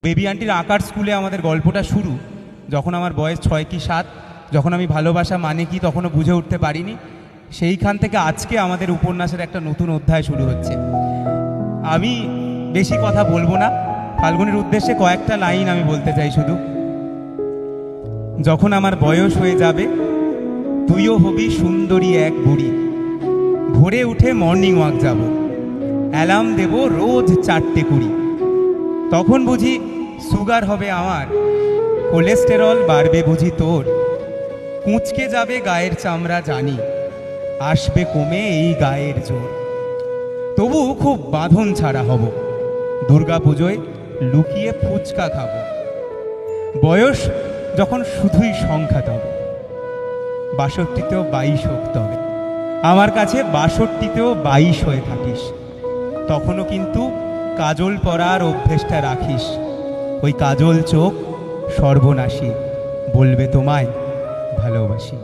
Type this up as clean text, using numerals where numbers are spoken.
Baby আন্টির আঁকার স্কুলে আমাদের গল্পটা শুরু যখন আমার বয়স 6 কি 7, যখন আমি ভালোবাসা মানে কি তখনও বুঝে উঠতে পারিনি। সেইখান থেকে আজকে আমাদের উপন্যাসের একটা নতুন অধ্যায় শুরু হচ্ছে। আমি বেশি কথা বলবো না, ফাল্গুনের উদ্দেশ্যে কয়েকটা লাইন আমি বলতে চাই শুধু। যখন আমার বয়স হয়ে যাবে, তুইও হবি সুন্দরী এক বুড়ি, ভোরে উঠে মর্নিং ওয়াক যাব, অ্যালার্ম দেব রোজ 4:20। তখন বুঝি সুগার হবে আমার, কোলেস্টেরল বাড়বে বুঝি তোর, কুঁচকে যাবে গায়ের চামড়া জানি, আসবে কমে এই গায়ের জোর। তবু খুব বাঁধন ছাড়া হব, দুর্গা পুজোয় লুকিয়ে ফুচকা খাব। বয়স যখন শুধুই সংখ্যা তবে, 62তেও 22 হোক তবে, আমার কাছে 62তেও 22 হয়ে থাকিস। তখনও কিন্তু কাজল পরার অভ্যেসটা রাখিস, ওই কাজল চোখ সর্বনাশী, বলবে তোমায় ভালোবাসি।